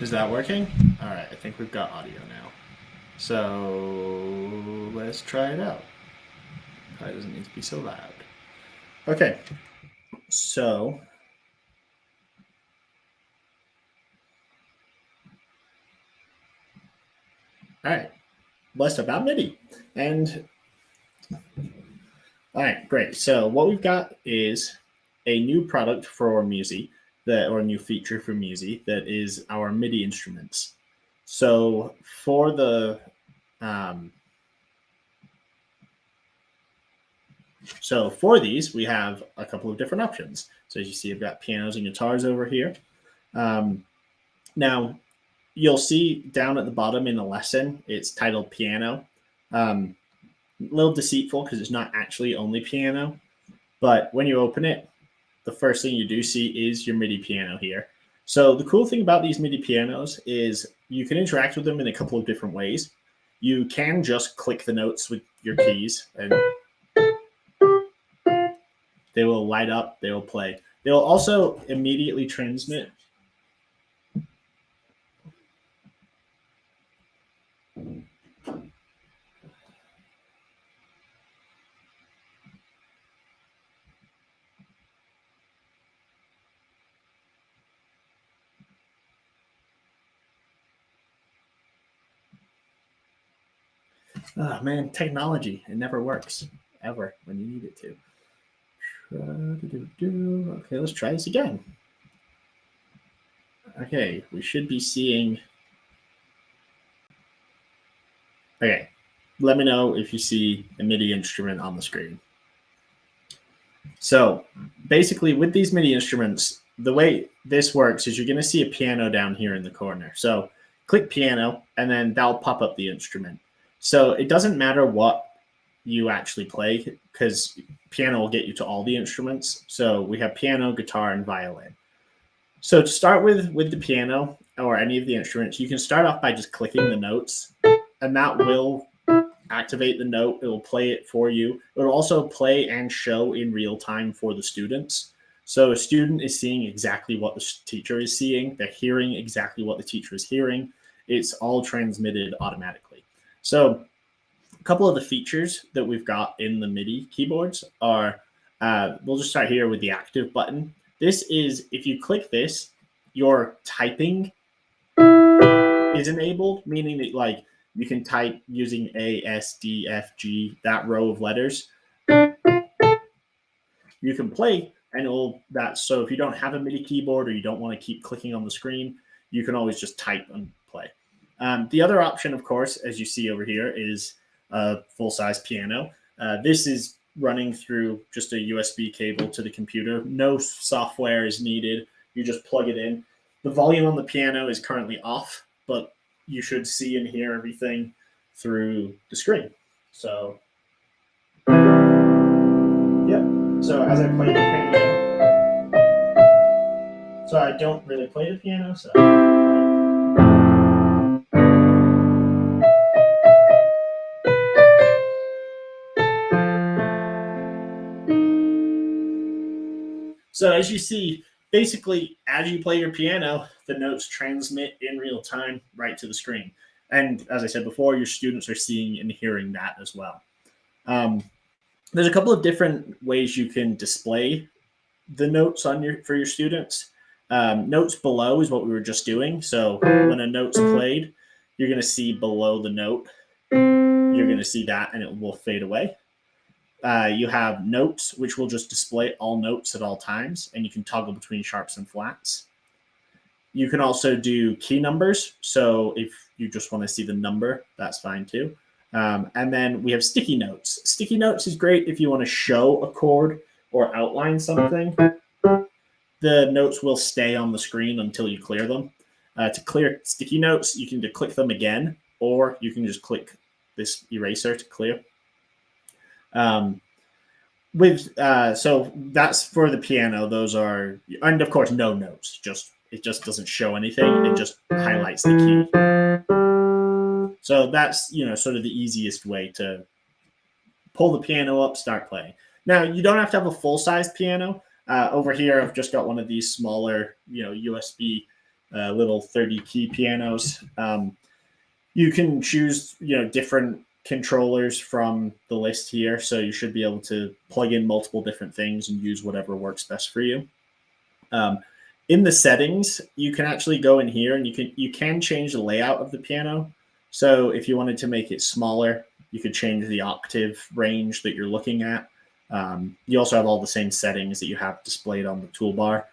Is that working? All right, I think we've got audio now. So let's try it out. Probably doesn't need to be so loud. Okay, so all right, let's talk about MIDI. And all right, great. So what we've got is a new product for Muzie, or a new feature for Muzie that is our MIDI instruments. So for the So for these, we have a couple of different options. So as you see, I've got pianos and guitars over here. Now, you'll see down at the bottom in the lesson, it's titled Piano. A little deceitful because it's not actually only piano. But when you open it, the first thing you do see is your MIDI piano here. So the cool thing about these MIDI pianos is you can interact with them in a couple of different ways. You can just click the notes with your keys and they will light up, they will play. They will also immediately transmit. Oh man, technology, it never works, ever, when you need it to. Okay, let's try this again. Okay, we should be seeing. Okay, let me know if you see a MIDI instrument on the screen. So basically with these MIDI instruments, the way this works is you're going to see a piano down here in the corner. So click piano and then that'll pop up the instrument. So it doesn't matter what you actually play because piano will get you to all the instruments. So we have piano, guitar, and violin. So to start with the piano or any of the instruments, you can start off by just clicking the notes and that will activate the note. It will play it for you. It will also play and show in real time for the students. So a student is seeing exactly what the teacher is seeing. They're hearing exactly what the teacher is hearing. It's all transmitted automatically. So a couple of the features that we've got in the MIDI keyboards are, we'll just start here with the active button. This is, if you click this, your typing is enabled, meaning that like you can type using A, S, D, F, G, that row of letters. You can play and so if you don't have a MIDI keyboard or you don't want to keep clicking on the screen, you can always just type and play. The other option, of course, as you see over here, is a full-size piano. This is running through just a USB cable to the computer. No software is needed. You just plug it in. The volume on the piano is currently off, but you should see and hear everything through the screen. So, yeah. So as I play the piano, so I don't really play the piano, so. So as you see, basically, as you play your piano, the notes transmit in real time right to the screen. And as I said before, your students are seeing and hearing that as well. There's a couple of different ways you can display the notes for your students. Notes below is what we were just doing. So when a note's played, you're going to see below the note. You're going to see that, and it will fade away. You have notes, which will just display all notes at all times, and you can toggle between sharps and flats. You can also do key numbers. So if you just want to see the number, that's fine too. And then we have sticky notes. Sticky notes is great if you want to show a chord or outline something. The notes will stay on the screen until you clear them. To clear sticky notes, you can click them again, or you can just click this eraser to clear. So that's for the piano. Those are, and of course, no notes. It just doesn't show anything. It just highlights the key. So that's sort of the easiest way to pull the piano up, start playing. Now you don't have to have a full size piano. Over here, I've just got one of these smaller, USB little 30 key pianos. You can choose, different controllers from the list here. So you should be able to plug in multiple different things and use whatever works best for you. In the settings, you can actually go in here and you can change the layout of the piano. So if you wanted to make it smaller, you could change the octave range that you're looking at. You also have all the same settings that you have displayed on the toolbar.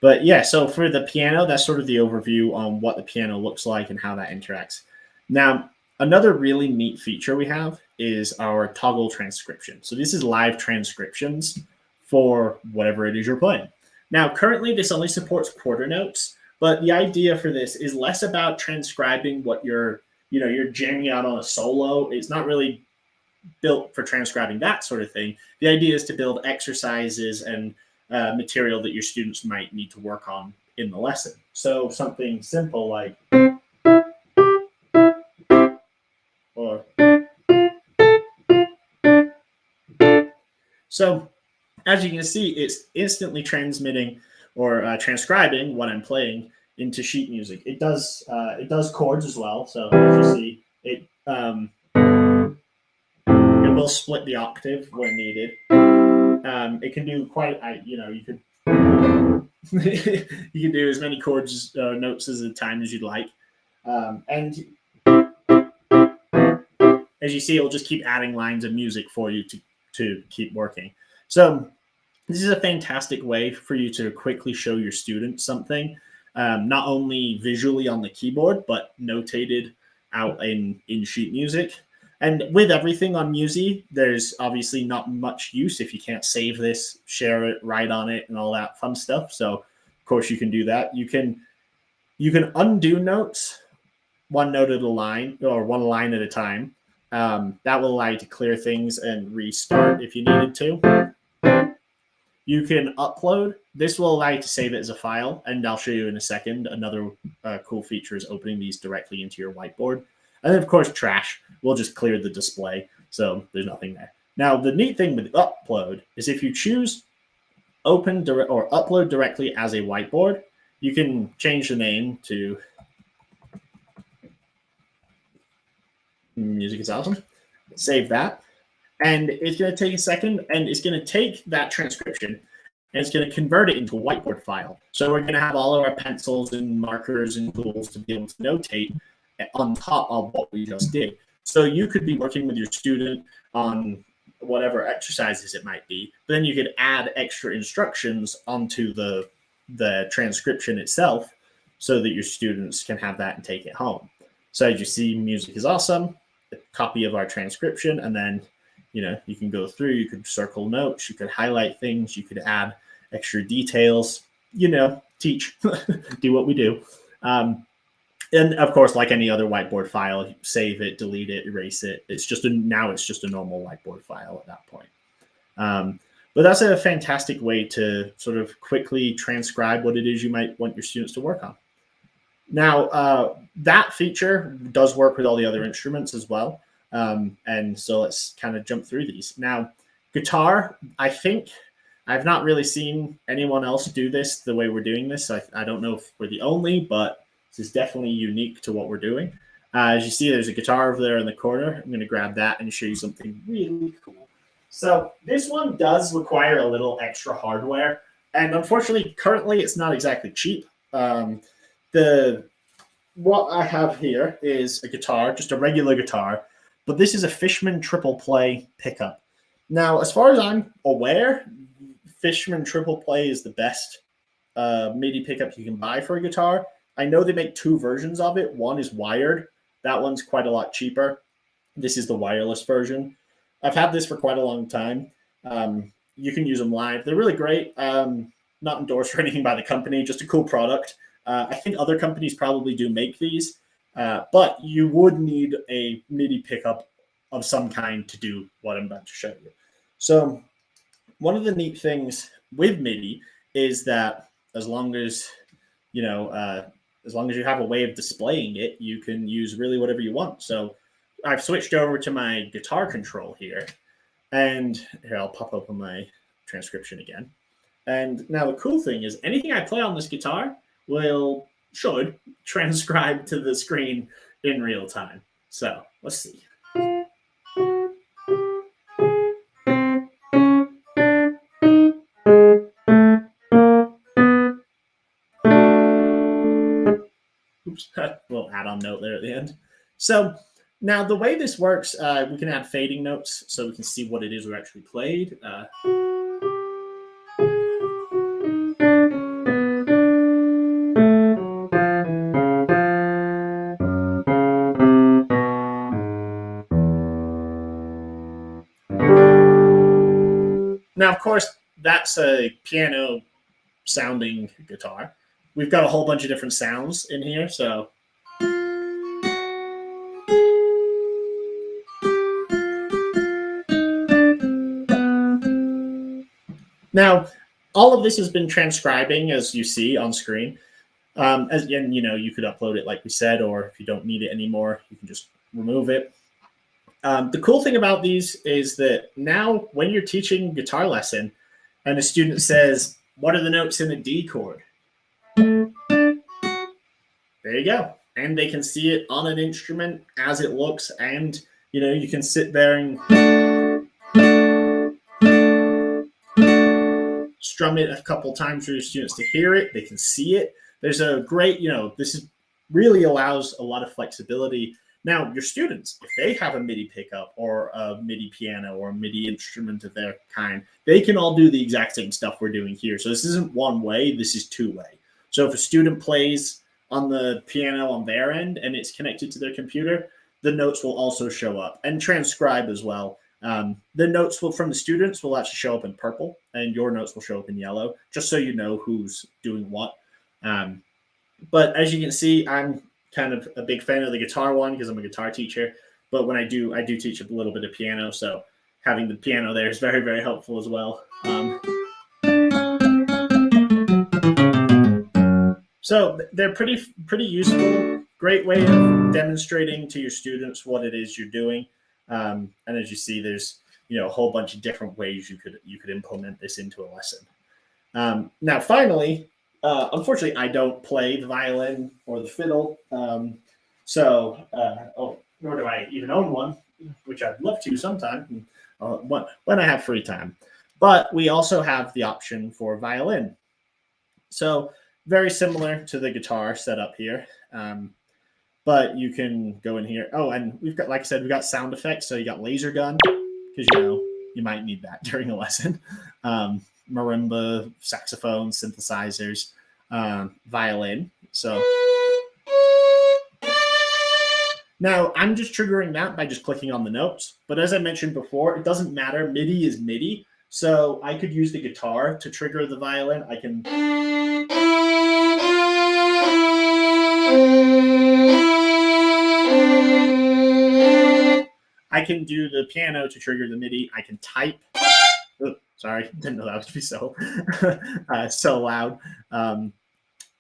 But yeah, so for the piano, that's sort of the overview on what the piano looks like and how that interacts. Now, another really neat feature we have is our toggle transcription. So this is live transcriptions for whatever it is you're playing. Now, currently, this only supports quarter notes, but the idea for this is less about transcribing what you're jamming out on a solo. It's not really built for transcribing that sort of thing. The idea is to build exercises and material that your students might need to work on in the lesson. So something simple like, or so as you can see, it's instantly transmitting or transcribing what I'm playing into sheet music. It does chords as well. So as you see, it will split the octave when needed. It can do quite, you could you can do as many chords, notes as a time as you'd like. And as you see, it will just keep adding lines of music for you to keep working. So this is a fantastic way for you to quickly show your students something, not only visually on the keyboard, but notated out in sheet music. And with everything on Muzie, there's obviously not much use if you can't save this, share it, write on it, and all that fun stuff. So, of course, you can do that. You can undo notes one note at a line or one line at a time. That will allow you to clear things and restart if you needed to. You can upload. This will allow you to save it as a file, and I'll show you in a second. Another cool feature is opening these directly into your whiteboard. And then, of course, trash. We'll just clear the display, so there's nothing there. Now, the neat thing with upload is if you choose open or upload directly as a whiteboard, you can change the name to Music is Awesome. Save that. And it's going to take a second, and it's going to take that transcription, and it's going to convert it into a whiteboard file. So we're going to have all of our pencils and markers and tools to be able to notate on top of what we just did. So you could be working with your student on whatever exercises it might be, but then you could add extra instructions onto the transcription itself so that your students can have that and take it home. So as you see, Music is Awesome, a copy of our transcription, and then you can go through, you could circle notes, you could highlight things, you could add extra details, teach, do what we do. And of course, like any other whiteboard file, save it, delete it, erase it. Now it's just a normal whiteboard file at that point. But that's a fantastic way to sort of quickly transcribe what it is you might want your students to work on. Now, that feature does work with all the other instruments as well. And so let's kind of jump through these. Now, guitar, I think I've not really seen anyone else do this the way we're doing this. I don't know if we're the only, but this is definitely unique to what we're doing. As you see, there's a guitar over there in the corner. I'm going to grab that and show you something really cool. So this one does require a little extra hardware. And unfortunately, currently, it's not exactly cheap. What I have here is a guitar, just a regular guitar. But this is a Fishman triple play pickup. Now, as far as I'm aware, Fishman triple play is the best MIDI pickup you can buy for a guitar. I know they make two versions of it. One is wired. That one's quite a lot cheaper. This is the wireless version. I've had this for quite a long time. You can use them live. They're really great. Not endorsed or anything by the company, just a cool product. I think other companies probably do make these, but you would need a MIDI pickup of some kind to do what I'm about to show you. So one of the neat things with MIDI is that as long as you have a way of displaying it, you can use really whatever you want. So I've switched over to my guitar control here, and here I'll pop open my transcription again. And now the cool thing is anything I play on this guitar, should transcribe to the screen in real time. So let's see. Oops, little add-on note there at the end. So now the way this works, we can add fading notes so we can see what it is we actually played. Now, of course, that's a piano sounding guitar. We've got a whole bunch of different sounds in here, so now all of this has been transcribing, as you see on screen. And you could upload it like we said, or if you don't need it anymore, you can just remove it. The cool thing about these is that now when you're teaching guitar lesson and a student says, what are the notes in a D chord? There you go. And they can see it on an instrument as it looks. And, you can sit there and strum it a couple times for your students to hear it. They can see it. There's a great, really allows a lot of flexibility. Now, your students, if they have a MIDI pickup or a MIDI piano or a MIDI instrument of their kind, they can all do the exact same stuff we're doing here. So this isn't one way, this is two way. So if a student plays on the piano on their end and it's connected to their computer, the notes will also show up and transcribe as well. The notes from the students will actually show up in purple and your notes will show up in yellow, just so you know who's doing what. But as you can see, I'm kind of a big fan of the guitar one because I'm a guitar teacher. But when I do teach a little bit of piano. So having the piano there is very, very helpful as well. So they're pretty useful. Great way of demonstrating to your students what it is you're doing. And as you see, there's a whole bunch of different ways you could implement this into a lesson. Now, finally, unfortunately, I don't play the violin or the fiddle, nor do I even own one, which I'd love to sometime when I have free time. But we also have the option for violin. So very similar to the guitar setup here. But you can go in here. Oh, and we've got, like I said, we've got sound effects. So you got laser gun, because you might need that during a lesson. Marimba, saxophone, synthesizers, violin. So now I'm just triggering that by just clicking on the notes. But as I mentioned before, it doesn't matter. MIDI is MIDI. So I could use the guitar to trigger the violin. I can do the piano to trigger the MIDI. I can type. Oh, sorry, didn't know that would be so so loud.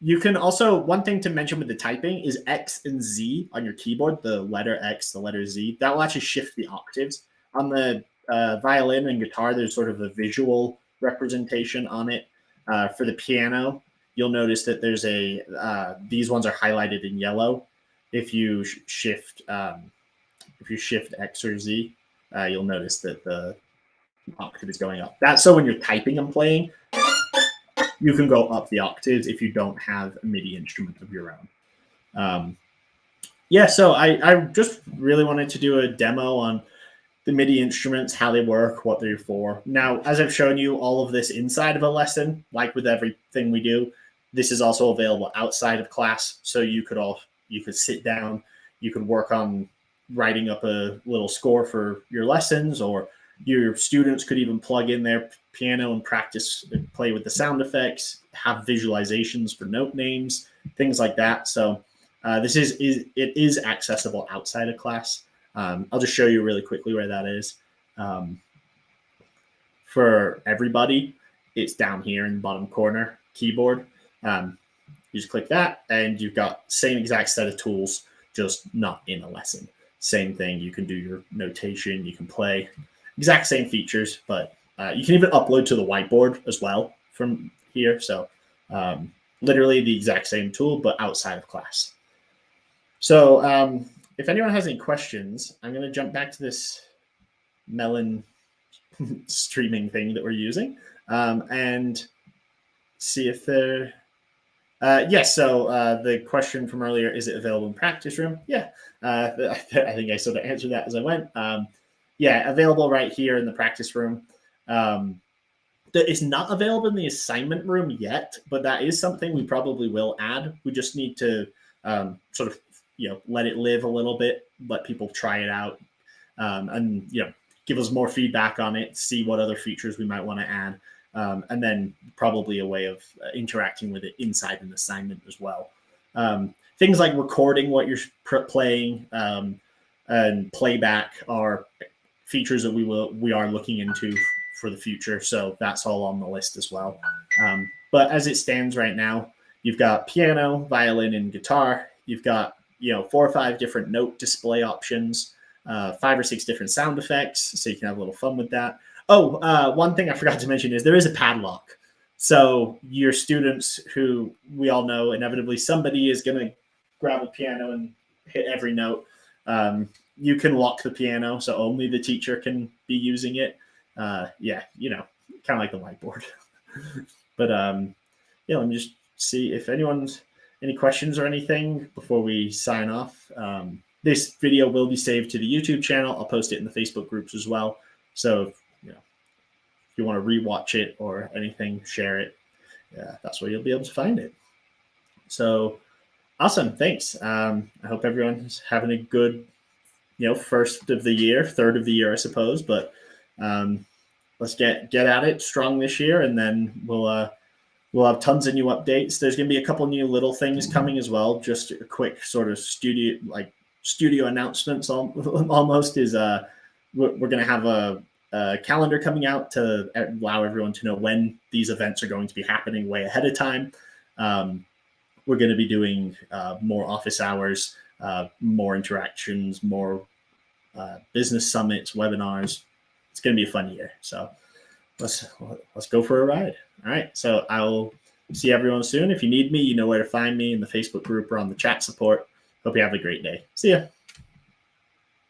You can also, one thing to mention with the typing is X and Z on your keyboard, the letter X, the letter Z. That will actually shift the octaves. On the violin and guitar, there's sort of a visual representation on it. For the piano, you'll notice that there's these ones are highlighted in yellow. If you shift X or Z, you'll notice that the octave is going up. That's so when you're typing and playing, you can go up the octaves if you don't have a MIDI instrument of your own. So I just really wanted to do a demo on the MIDI instruments, how they work, what they're for. Now, as I've shown you all of this inside of a lesson, like with everything we do, this is also available outside of class. So you could sit down, you could work on writing up a little score for your lessons, or your students could even plug in their piano and practice, play with the sound effects, have visualizations for note names, things like that. So this is accessible outside of class. I'll just show you really quickly where that is. For everybody, it's down here in the bottom corner keyboard. You just click that and you've got same exact set of tools, just not in a lesson. Same thing, you can do your notation, you can play, exact same features, but you can even upload to the whiteboard as well from here. So literally the exact same tool, but outside of class. So if anyone has any questions, I'm going to jump back to this Melon streaming thing that we're using and see if they're yes. So the question from earlier, is it available in practice room? Yeah. I think I sort of answered that as I went. Yeah, available right here in the practice room. That is not available in the assignment room yet, but that is something we probably will add. We just need to sort of, let it live a little bit, let people try it out, and, give us more feedback on it, see what other features we might want to add. And then probably a way of interacting with it inside an assignment as well. Things like recording what you're playing and playback are features that we are looking into for the future. So that's all on the list as well. But as it stands right now, you've got piano, violin, and guitar. You've got 4 or 5 different note display options, 5 or 6 different sound effects, so you can have a little fun with that. Oh, one thing I forgot to mention is there is a padlock. So your students, who we all know inevitably somebody is going to grab a piano and hit every note. You can lock the piano, so only the teacher can be using it. Yeah, kind of like the whiteboard. But let me just see if anyone's any questions or anything before we sign off. This video will be saved to the YouTube channel. I'll post it in the Facebook groups as well. So if you want to rewatch it or anything, share it. Yeah, that's where you'll be able to find it. So awesome, thanks. I hope everyone's having a good, first of the year, third of the year, I suppose. But let's get at it strong this year, and then we'll have tons of new updates. There's going to be a couple new little things coming as well. Just a quick sort of studio announcements. Almost is we're going to have a calendar coming out to allow everyone to know when these events are going to be happening way ahead of time. We're going to be doing more office hours, more interactions, more business summits, webinars. It's going to be a fun year. So let's go for a ride. All right. So I'll see everyone soon. If you need me, you know where to find me in the Facebook group or on the chat support. Hope you have a great day. See ya.